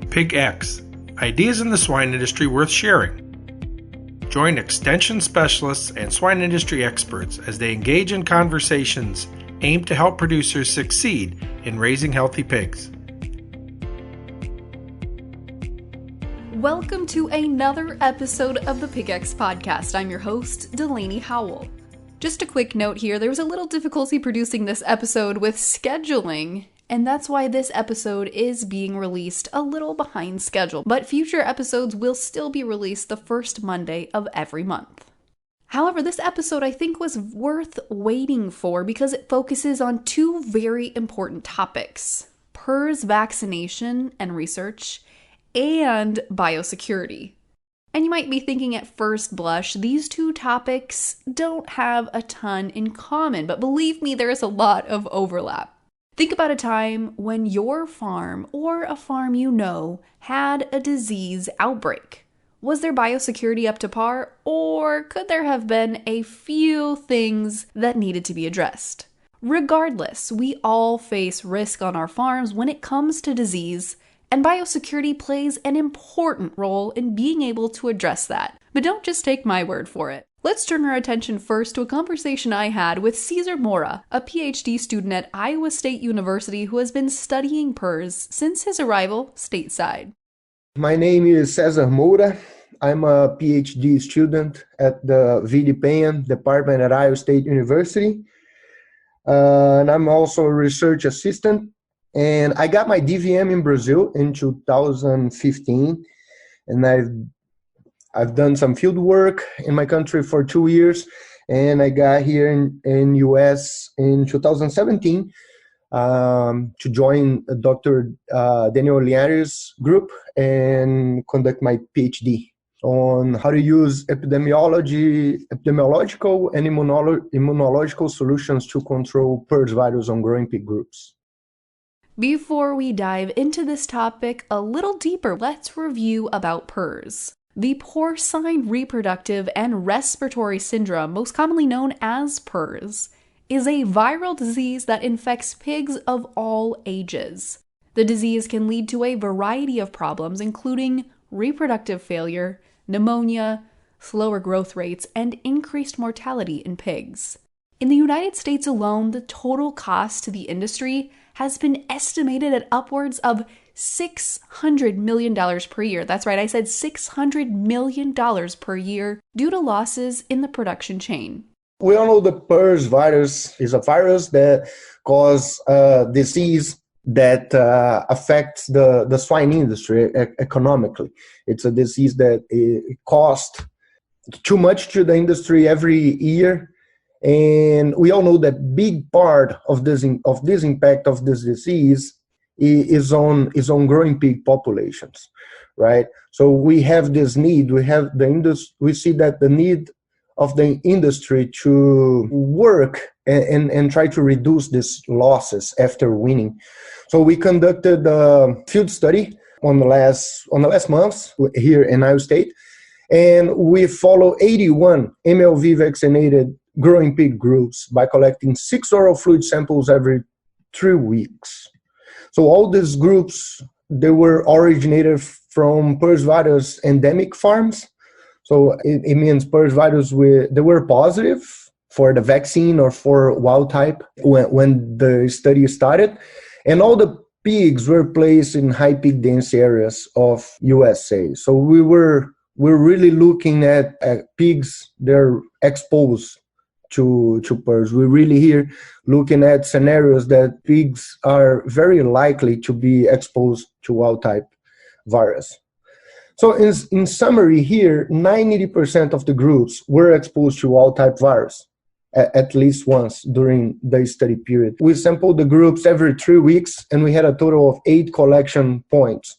PigX, ideas in the swine industry worth sharing. Join extension specialists and swine industry experts as they engage in conversations aimed to help producers succeed in raising healthy pigs. Welcome to another episode of the PigX Podcast. I'm your host, Delaney Howell. Just a quick note here, there was a little difficulty producing this episode with scheduling, and that's why this episode is being released a little behind schedule. But future episodes will still be released the first Monday of every month. However, this episode I think was worth waiting for because it focuses on two very important topics: PRRS vaccination and research, and biosecurity. And you might be thinking at first blush, these two topics don't have a ton in common, but believe me, there is a lot of overlap. Think about a time when your farm or a farm you know had a disease outbreak. Was their biosecurity up to par, or could there have been a few things that needed to be addressed? Regardless, we all face risk on our farms when it comes to disease, and biosecurity plays an important role in being able to address that. But don't just take my word for it. Let's turn our attention first to a conversation I had with Cesar Moura, a PhD student at Iowa State University who has been studying PRRS since his arrival stateside. My name is Cesar Moura. I'm a PhD student at the VDPN department at Iowa State University. And I'm also a research assistant. And I got my DVM in Brazil in 2015, and I've done some field work in my country for 2 years, and I got here in US in 2017 to join Dr. Daniel Linhares' group and conduct my PhD on how to use epidemiological and immunological solutions to control PRRS virus on growing pig groups. Before we dive into this topic a little deeper, let's review about PRRS. The porcine reproductive and respiratory syndrome, most commonly known as PRRS, is a viral disease that infects pigs of all ages. The disease can lead to a variety of problems, including reproductive failure, pneumonia, slower growth rates, and increased mortality in pigs. In the United States alone, the total cost to the industry has been estimated at upwards of $600 million per year. That's right, I said $600 million per year due to losses in the production chain. We all know the PRRS virus is a virus that causes disease that affects the swine industry economically. It's a disease that costs too much to the industry every year. And we all know that big part of this impact of this disease is on growing pig populations, right? So we have this need. We see that the need of the industry to work and try to reduce these losses after weaning. So we conducted a field study on the last months here in Iowa State, and we follow 81 MLV vaccinated growing pig groups by collecting 6 oral fluid samples every 3 weeks. So all these groups, they were originated from PRRS virus endemic farms. So it means PRRS virus, they were positive for the vaccine or for wild type when the study started. And all the pigs were placed in high pig density areas of USA. So we're really looking at pigs that are exposed to PRRS. We're really here looking at scenarios that pigs are very likely to be exposed to wild type virus. So in summary here, 90% of the groups were exposed to wild type virus at least once during the study period. We sampled the groups every 3 weeks, and we had a total of 8 collection points.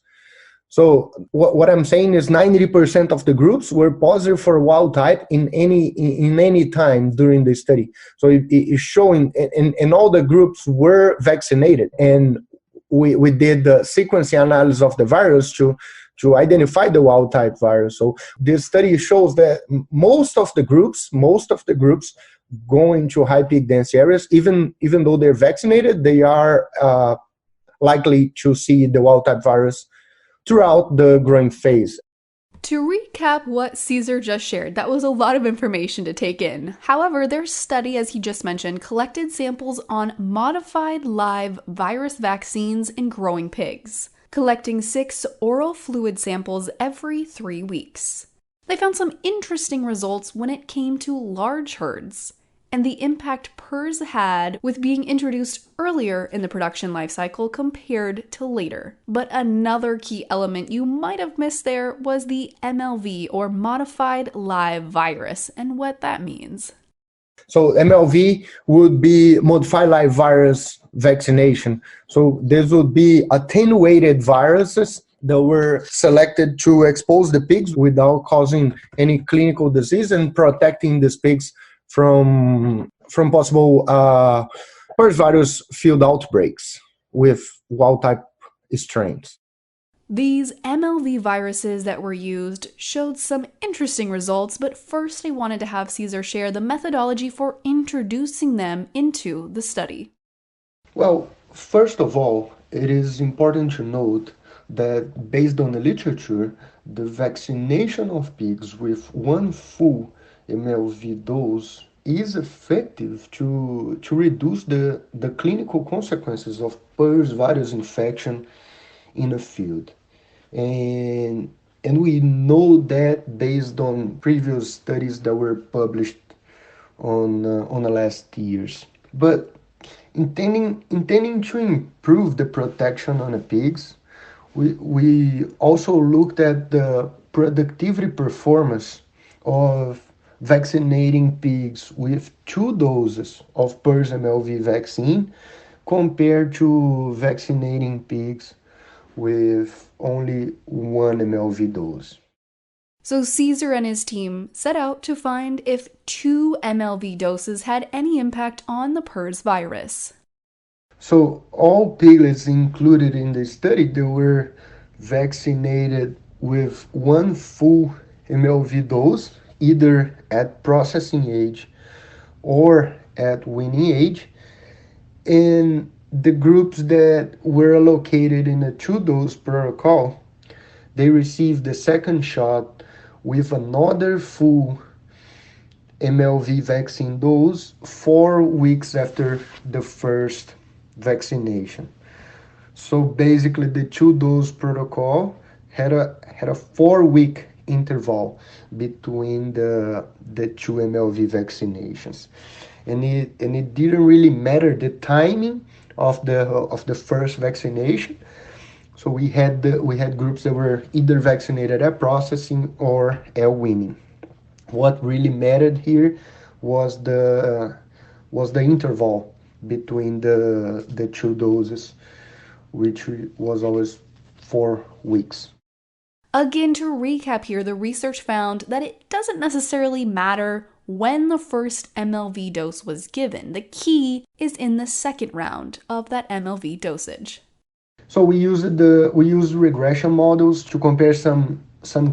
So what I'm saying is 90% of the groups were positive for wild type in any time during the study. So it is showing, and all the groups were vaccinated, and we did the sequencing analysis of the virus to identify the wild type virus. So this study shows that most of the groups go into high peak density areas, even though they're vaccinated, they are likely to see the wild type virus throughout the growing phase. To recap what Cesar just shared, that was a lot of information to take in. However, their study, as he just mentioned, collected samples on modified live virus vaccines in growing pigs, collecting 6 oral fluid samples every 3 weeks. They found some interesting results when it came to large herds, and the impact PRRS had with being introduced earlier in the production life cycle compared to later. But another key element you might have missed there was the MLV, or modified live virus, and what that means. So MLV would be modified live virus vaccination. So this would be attenuated viruses that were selected to expose the pigs without causing any clinical disease and protecting these pigs from possible PRRS virus field outbreaks with wild-type strains. These MLV viruses that were used showed some interesting results, but first I wanted to have Cesar share the methodology for introducing them into the study. Well, first of all, it is important to note that based on the literature, the vaccination of pigs with one full MLV dose is effective to reduce the clinical consequences of PRRS virus infection in a field. And we know that based on previous studies that were published on the last years. But intending to improve the protection on the pigs, we also looked at the productivity performance of vaccinating pigs with 2 doses of PRRS MLV vaccine compared to vaccinating pigs with only 1 MLV dose. So Cesar and his team set out to find if 2 MLV doses had any impact on the PRRS virus. So all piglets included in the study, they were vaccinated with 1 full MLV dose, either at processing age or at weaning age. And the groups that were allocated in a 2-dose protocol, they received the second shot with another full MLV vaccine dose 4 weeks after the first vaccination. So basically the 2-dose protocol had a 4-week interval between the 2 MLV vaccinations. And it didn't really matter the timing of the first vaccination. So we had groups that were either vaccinated at processing or at weaning. What really mattered here was the interval between the 2 doses, which was always 4 weeks. Again, to recap here, the research found that it doesn't necessarily matter when the first MLV dose was given. The key is in the second round of that MLV dosage. So we used regression models to compare some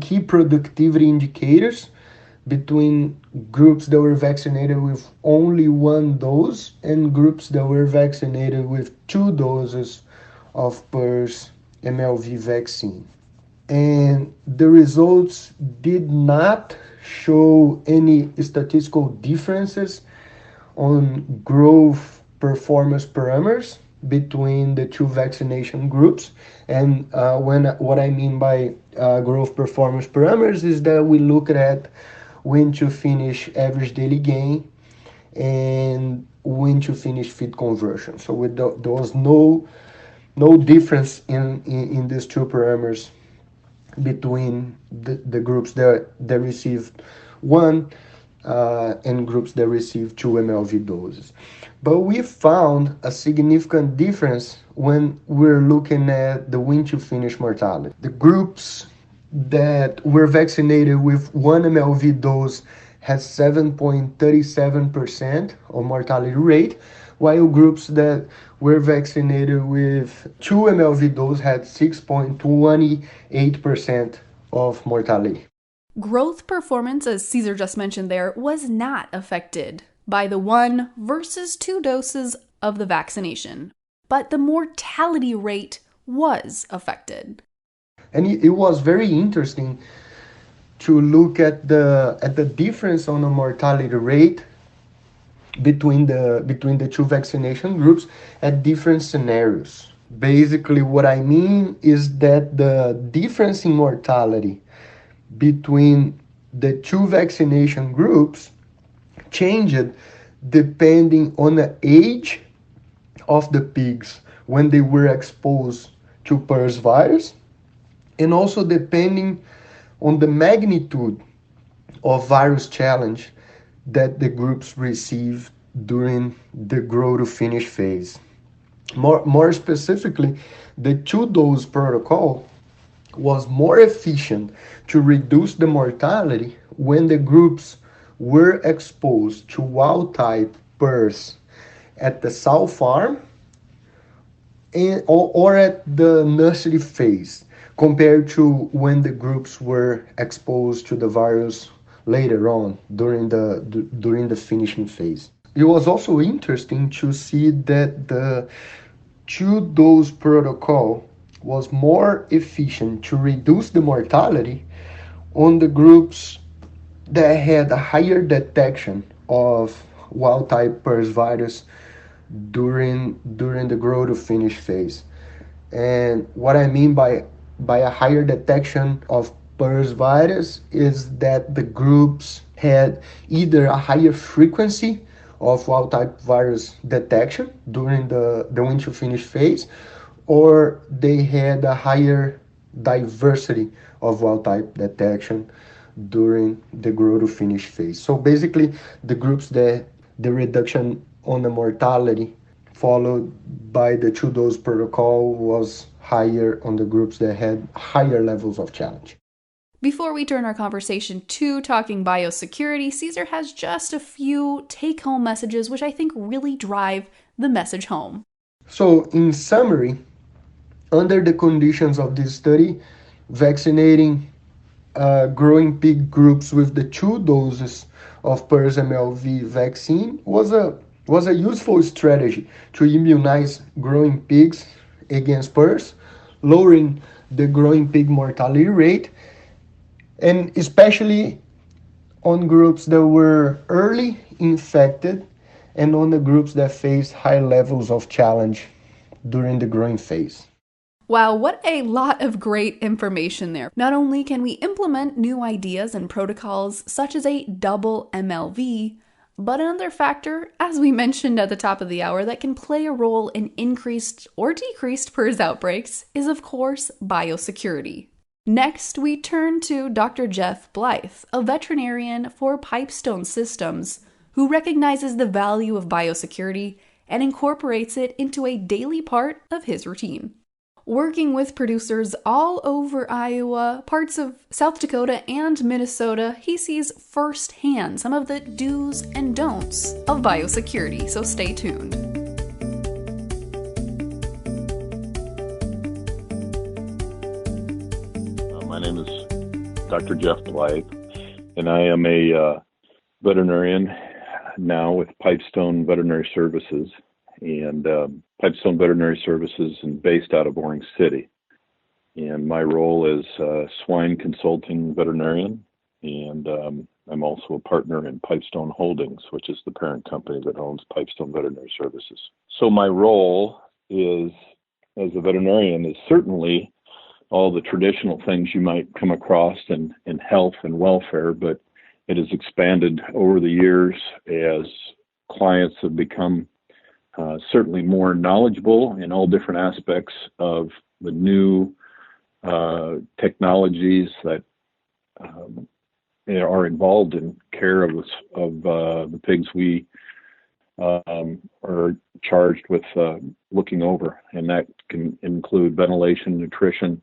key productivity indicators between groups that were vaccinated with only 1 dose and groups that were vaccinated with 2 doses of PRRS MLV vaccine. And the results did not show any statistical differences on growth performance parameters between the 2 vaccination groups. And what I mean by growth performance parameters is that we look at when to finish average daily gain and when to finish feed conversion. So there was no difference in these 2 parameters between the groups that received 1 and groups that received 2 MLV doses. But we found a significant difference when we're looking at the win to finish mortality. The groups that were vaccinated with 1 MLV dose had 7.37% of mortality rate, while groups that were vaccinated with 2 MLV dose had 6.28% of mortality. Growth performance, as Cesar just mentioned there, was not affected by the 1 versus 2 doses of the vaccination, but the mortality rate was affected. And it was very interesting to look at the difference on the mortality rate between the two vaccination groups at different scenarios. Basically, what I mean is that the difference in mortality between the two vaccination groups changed depending on the age of the pigs when they were exposed to PRRS virus, and also depending on the magnitude of virus challenge that the groups received during the grow to finish phase. More specifically, the two-dose protocol was more efficient to reduce the mortality when the groups were exposed to wild-type PRRS at the sow farm or at the nursery phase, compared to when the groups were exposed to the virus later on during the finishing phase. It was also interesting to see that the two-dose protocol was more efficient to reduce the mortality on the groups that had a higher detection of wild-type PRRS virus during the grow to finish phase. And what I mean by a higher detection of PRRS virus is that the groups had either a higher frequency of wild-type virus detection during the win to finish phase, or they had a higher diversity of wild-type detection during the grow to finish phase. So basically, the groups that the reduction on the mortality followed by the two-dose protocol was higher on the groups that had higher levels of challenge. Before we turn our conversation to talking biosecurity, Cesar has just a few take-home messages which I think really drive the message home. So in summary, under the conditions of this study, vaccinating growing pig groups with the 2 doses of PRRS MLV vaccine was a useful strategy to immunize growing pigs against PRRS, lowering the growing pig mortality rate, and especially on groups that were early infected and on the groups that faced high levels of challenge during the growing phase. Wow, what a lot of great information there. Not only can we implement new ideas and protocols such as a double MLV, but another factor, as we mentioned at the top of the hour, that can play a role in increased or decreased PRRS outbreaks is, of course, biosecurity. Next, we turn to Dr. Jeff Blythe, a veterinarian for Pipestone Systems, who recognizes the value of biosecurity and incorporates it into a daily part of his routine. Working with producers all over Iowa, parts of South Dakota, and Minnesota, he sees firsthand some of the do's and don'ts of biosecurity, so stay tuned. My name is Dr. Jeff Blythe, and I am a veterinarian now with Pipestone Veterinary Services. And Pipestone Veterinary Services is based out of Orange City. And my role is swine consulting veterinarian, and I'm also a partner in Pipestone Holdings, which is the parent company that owns Pipestone Veterinary Services. So my role is, as a veterinarian, is certainly all the traditional things you might come across in health and welfare, but it has expanded over the years as clients have become certainly more knowledgeable in all different aspects of the new technologies that are involved in care of the pigs we are charged with looking over. And that can include ventilation, nutrition,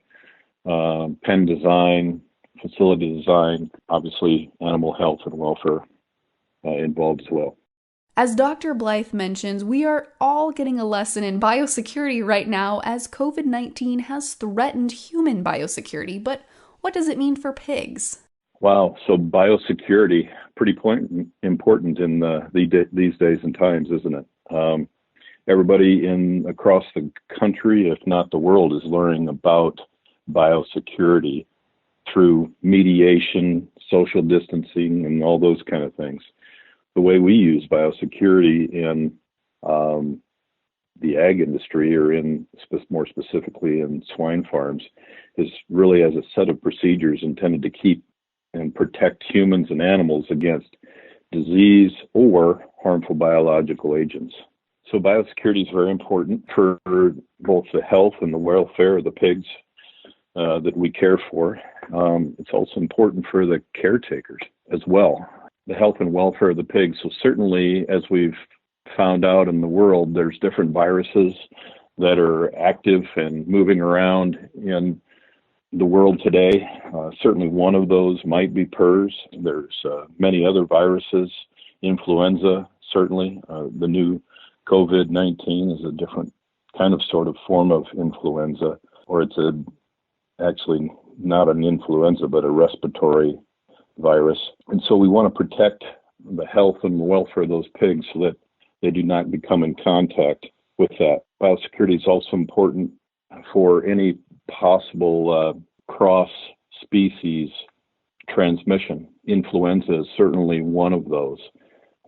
pen design, facility design, obviously animal health and welfare involved as well. As Dr. Blythe mentions, we are all getting a lesson in biosecurity right now as COVID-19 has threatened human biosecurity. But what does it mean for pigs? Wow. So biosecurity, pretty important in these days and times, isn't it? Everybody across the country, if not the world, is learning about biosecurity through mediation, social distancing, and all those kind of things. The way we use biosecurity in the ag industry, or more specifically in swine farms, is really as a set of procedures intended to keep and protect humans and animals against disease or harmful biological agents. So biosecurity is very important for both the health and the welfare of the pigs that we care for. It's also important for the caretakers as well, the health and welfare of the pigs. So certainly, as we've found out in the world, there's different viruses that are active and moving around in the world today. Certainly one of those might be PRRS. There's many other viruses, influenza, certainly. The new COVID-19 is a different kind of sort of form of influenza, or it's actually not an influenza, but a respiratory virus. And so we want to protect the health and welfare of those pigs so that they do not become in contact with that. Biosecurity is also important for any possible cross-species transmission. Influenza is certainly one of those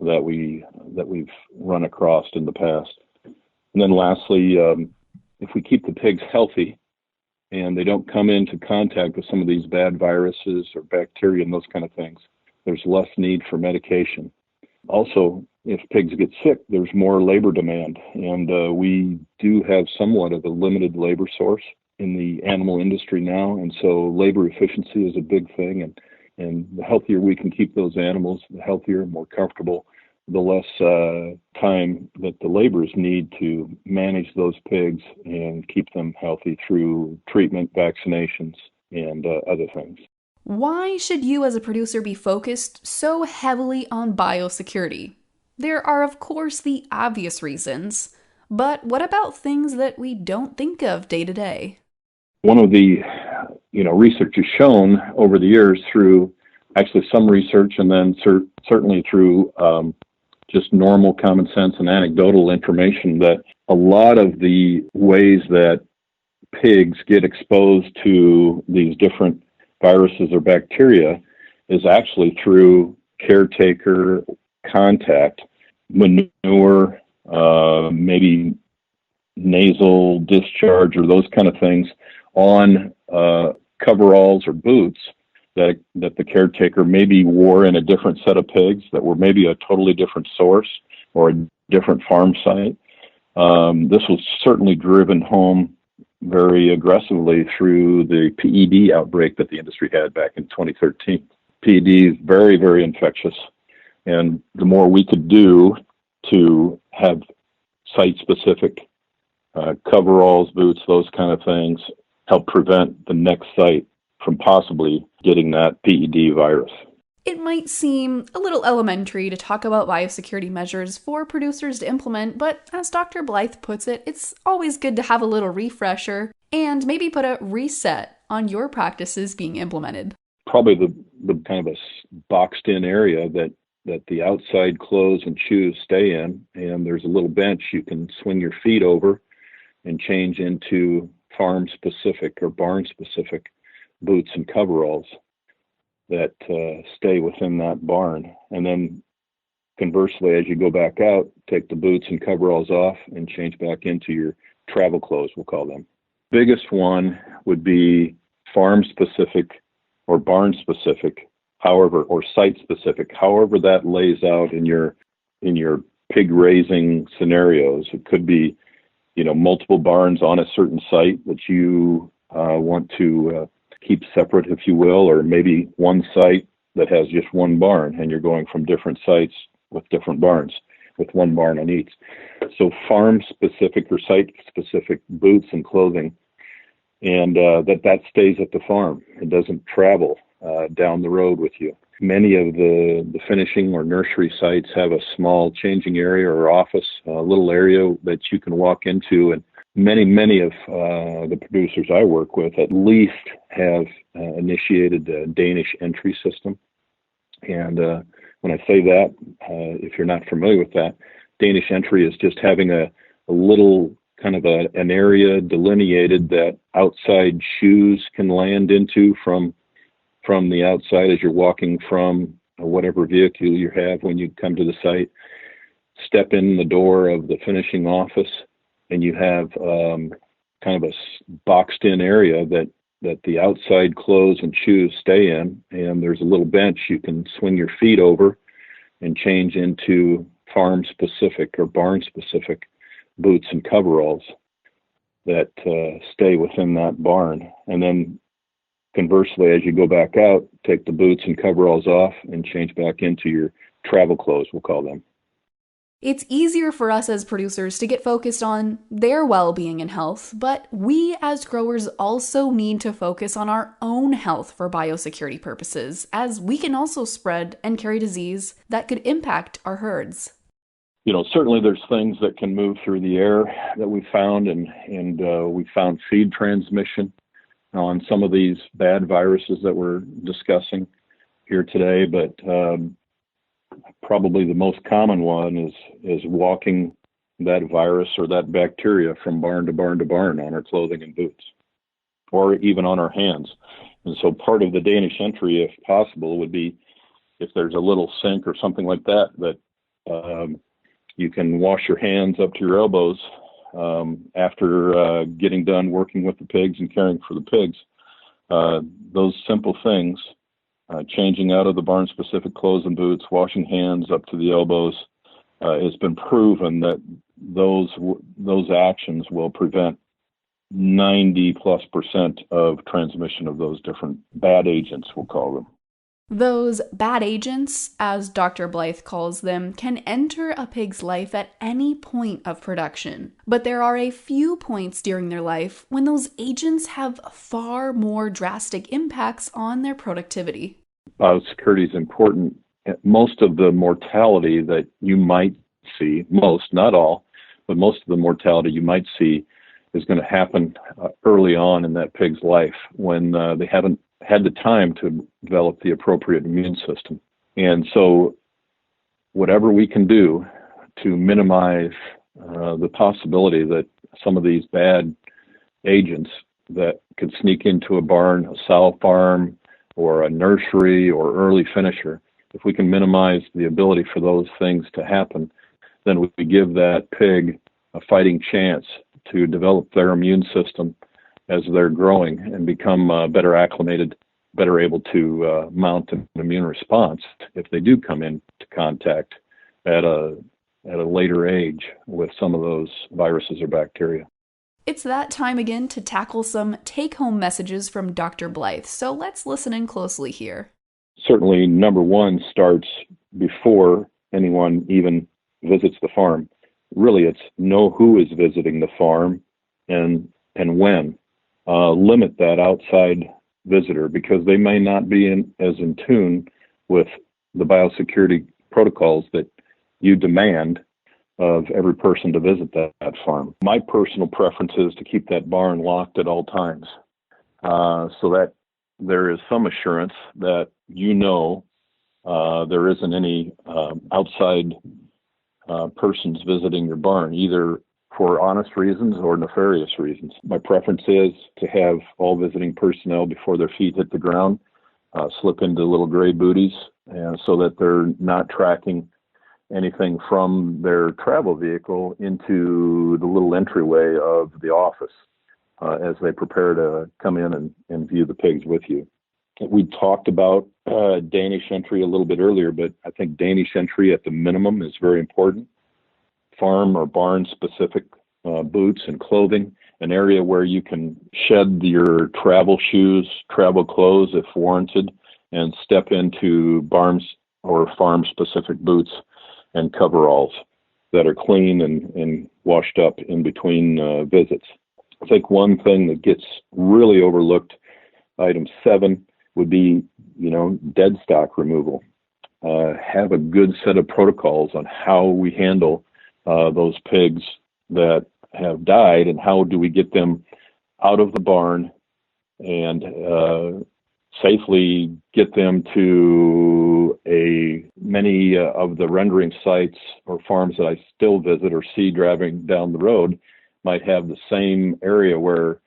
that we've run across in the past. And then lastly, if we keep the pigs healthy and they don't come into contact with some of these bad viruses or bacteria and those kind of things, there's less need for medication. Also, if pigs get sick, there's more labor demand, and we do have somewhat of a limited labor source in the animal industry now, and so labor efficiency is a big thing, and the healthier we can keep those animals, the healthier, more comfortable, the less time that the laborers need to manage those pigs and keep them healthy through treatment, vaccinations, and other things. Why should you as a producer be focused so heavily on biosecurity? There are, of course, the obvious reasons, but what about things that we don't think of day to day? One of the research has shown over the years through actually some research and then certainly through just normal common sense and anecdotal information that a lot of the ways that pigs get exposed to these different viruses or bacteria is actually through caretaker contact, manure, maybe nasal discharge or those kind of things on coveralls or boots that the caretaker maybe wore in a different set of pigs that were maybe a totally different source or a different farm site. This was certainly driven home very aggressively through the PED outbreak that the industry had back in 2013. PED is very, very infectious, and the more we could do to have site-specific coveralls, boots, those kind of things, help prevent the next site from possibly getting that PED virus. It might seem a little elementary to talk about biosecurity measures for producers to implement, but as Dr. Blythe puts it, it's always good to have a little refresher and maybe put a reset on your practices being implemented. Probably the kind of a boxed-in area that the outside clothes and shoes stay in, and there's a little bench you can swing your feet over and change into farm-specific or barn-specific boots and coveralls that stay within that barn. And then conversely, as you go back out, take the boots and coveralls off and change back into your travel clothes, we'll call them. Biggest one would be farm-specific or barn-specific, however, or site-specific, however that lays out in your pig raising scenarios. It could be, multiple barns on a certain site that you want to keep separate, if you will, or maybe one site that has just one barn and you're going from different sites with different barns, with one barn on each. So farm-specific or site-specific boots and clothing, and that stays at the farm. It doesn't travel down the road with you. Many of the finishing or nursery sites have a small changing area or office, a little area that you can walk into, and many of the producers I work with at least have initiated a Danish entry system. And when I say that, if you're not familiar with that, Danish entry is just having a little kind of an area delineated that outside shoes can land into from the outside as you're walking from whatever vehicle you have when you come to the site. Step in the door of the finishing office, and you have kind of a boxed in area that the outside clothes and shoes stay in, and there's a little bench you can swing your feet over and change into farm specific or barn specific boots and coveralls that stay within that barn. And then conversely, as you go back out, take the boots and coveralls off and change back into your travel clothes, we'll call them. It's easier for us as producers to get focused on their well-being and health, but we as growers also need to focus on our own health for biosecurity purposes, as we can also spread and carry disease that could impact our herds. Certainly there's things that can move through the air that we found, and we found feed transmission on some of these bad viruses that we're discussing here today, but probably the most common one is walking that virus or that bacteria from barn to barn to barn on our clothing and boots, or even on our hands. And so part of the Danish entry, if possible, would be if there's a little sink or something like that you can wash your hands up to your elbows after getting done working with the pigs and caring for the pigs. Those simple things, changing out of the barn-specific clothes and boots, washing hands up to the elbows, has been proven that those actions will prevent 90+% of transmission of those different bad agents, we'll call them. Those bad agents, as Dr. Blythe calls them, can enter a pig's life at any point of production. But there are a few points during their life when those agents have far more drastic impacts on their productivity. Biosecurity is important. Most of the mortality that you might see, most, not all, but most of the mortality you might see is going to happen early on in that pig's life when they haven't had the time to develop the appropriate immune system. And so whatever we can do to minimize the possibility that some of these bad agents that could sneak into a barn, a sow farm, or a nursery or early finisher, if we can minimize the ability for those things to happen, then we give that pig a fighting chance to develop their immune system as they're growing and become better acclimated, better able to mount an immune response if they do come into contact at a later age with some of those viruses or bacteria. It's that time again to tackle some take-home messages from Dr. Blythe, so let's listen in closely here. Certainly, number one starts before anyone even visits the farm. Really, it's know who is visiting the farm and when. Limit that outside visitor because they may not be as in tune with the biosecurity protocols that you demand of every person to visit that farm. My personal preference is to keep that barn locked at all times so that there is some assurance that there isn't any outside persons visiting your barn, either for honest reasons or nefarious reasons. My preference is to have all visiting personnel before their feet hit the ground slip into little gray booties so that they're not tracking anything from their travel vehicle into the little entryway of the office as they prepare to come in and view the pigs with you. We talked about Danish entry a little bit earlier, but I think Danish entry at the minimum is very important. Farm or barn specific boots and clothing, an area where you can shed your travel shoes, travel clothes if warranted, and step into barns or farm specific boots and coveralls that are clean and washed up in between visits. I think one thing that gets really overlooked, item 7, would be, dead stock removal. Have a good set of protocols on how we handle those pigs that have died and how do we get them out of the barn and safely get them to many of the rendering sites or farms that I still visit or see driving down the road. might have the same area where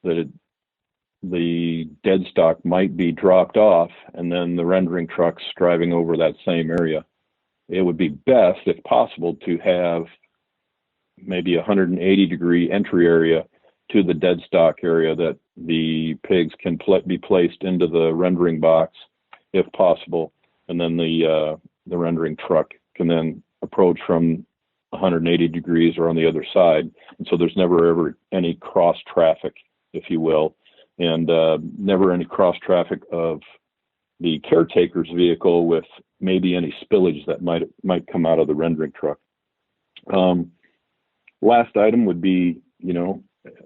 the dead stock might be dropped off, and then the rendering trucks driving over that same area. It would be best, if possible, to have maybe a 180-degree entry area to the dead stock area that the pigs can be placed into the rendering box, if possible, and then the rendering truck can then approach from 180 degrees or on the other side. And so there's never ever any cross traffic, if you will, and never any cross traffic of the caretaker's vehicle with maybe any spillage that might come out of the rendering truck. Last item would be,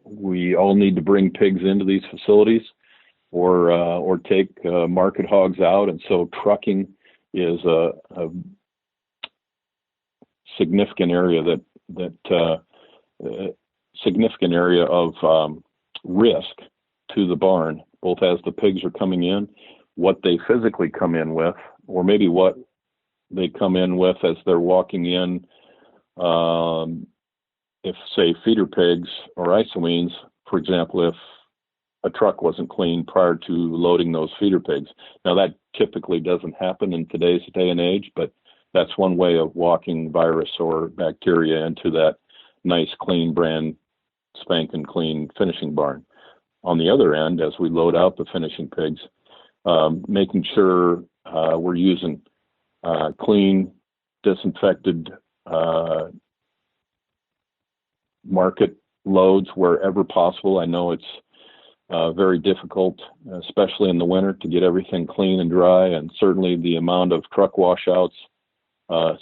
we all need to bring pigs into these facilities or take market hogs out, and so trucking is a significant area significant area of risk to the barn, both as the pigs are coming in, what they physically come in with, or maybe what they come in with as they're walking in. If, say, feeder pigs or isoines, for example, if a truck wasn't cleaned prior to loading those feeder pigs. Now, that typically doesn't happen in today's day and age, but that's one way of walking virus or bacteria into that nice, clean, brand spanking clean finishing barn. On the other end, as we load out the finishing pigs, making sure we're using clean, disinfected market loads wherever possible. I know it's very difficult, especially in the winter, to get everything clean and dry, and certainly the amount of truck washouts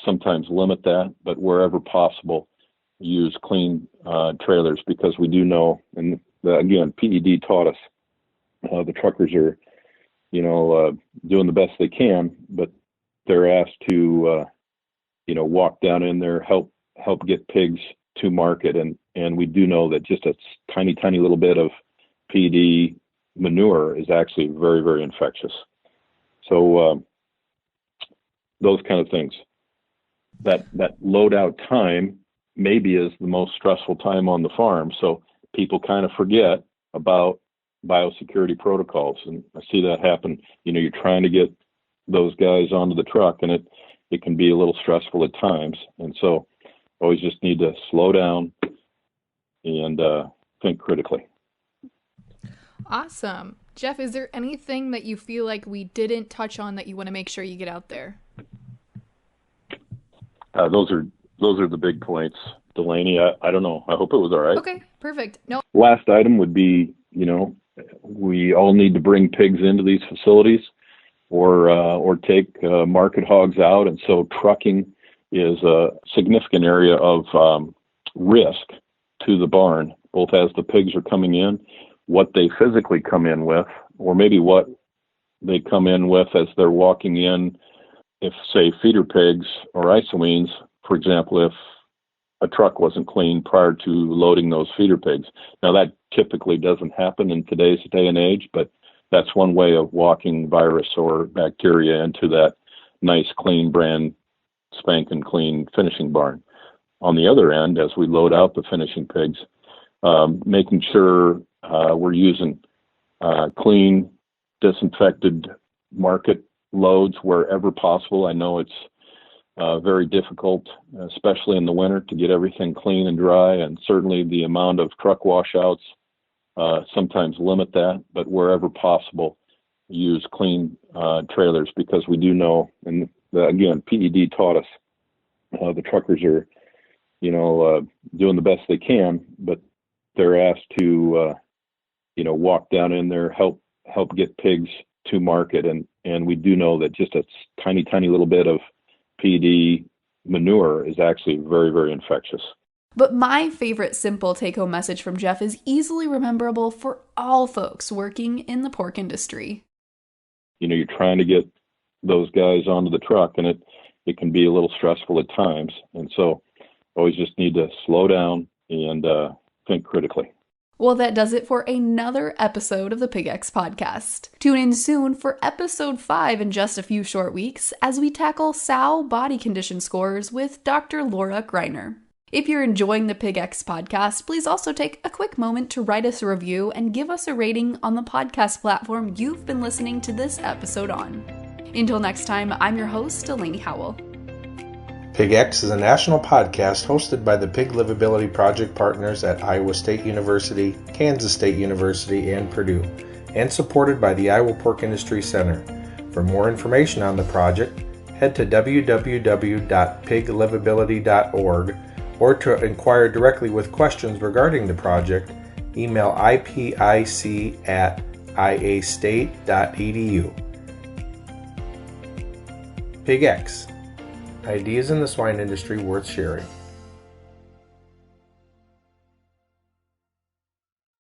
sometimes limit that, but wherever possible, use clean trailers, because we do know, and again, PED taught us, the truckers are, doing the best they can, but they're asked to, walk down in there, help get pigs to market, and we do know that just a tiny little bit of PED manure is actually very, very infectious. So those kind of things. That load out time maybe is the most stressful time on the farm. So people kind of forget about biosecurity protocols, and I see that happen. You're trying to get those guys onto the truck, and it can be a little stressful at times. And so always just need to slow down and think critically. Awesome. Jeff, is there anything that you feel like we didn't touch on that you want to make sure you get out there? Those are the big points, Delaney. I don't know. I hope it was all right. Okay, perfect. No. Last item would be, we all need to bring pigs into these facilities or take market hogs out, and so trucking is a significant area of risk to the barn, both as the pigs are coming in, what they physically come in with, or maybe what they come in with as they're walking in. If, say, feeder pigs or isoines, for example, if a truck wasn't cleaned prior to loading those feeder pigs. Now, that typically doesn't happen in today's day and age, but that's one way of walking virus or bacteria into that nice, clean, brand spanking clean finishing barn. On the other end, as we load out the finishing pigs, making sure we're using clean, disinfected market loads wherever possible. I know it's very difficult, especially in the winter, to get everything clean and dry, and certainly the amount of truck washouts sometimes limit that, but wherever possible, use clean trailers, because we do know, and again, PED taught us, the truckers are, doing the best they can, but they're asked to, walk down in there, help get pigs to market, and we do know that just a tiny little bit of PED manure is actually very, very infectious. But my favorite simple take-home message from Jeff is easily rememberable for all folks working in the pork industry. You're trying to get those guys onto the truck, and it can be a little stressful at times. And so always just need to slow down and think critically. Well, that does it for another episode of the PigX Podcast. Tune in soon for episode 5 in just a few short weeks as we tackle sow body condition scores with Dr. Laura Greiner. If you're enjoying the PigX podcast, please also take a quick moment to write us a review and give us a rating on the podcast platform you've been listening to this episode on. Until next time, I'm your host, Delaney Howell. PigX is a national podcast hosted by the Pig Livability Project partners at Iowa State University, Kansas State University, and Purdue, and supported by the Iowa Pork Industry Center. For more information on the project, head to www.piglivability.org, or to inquire directly with questions regarding the project, email ipic@iastate.edu. PigX. Ideas in the swine industry worth sharing.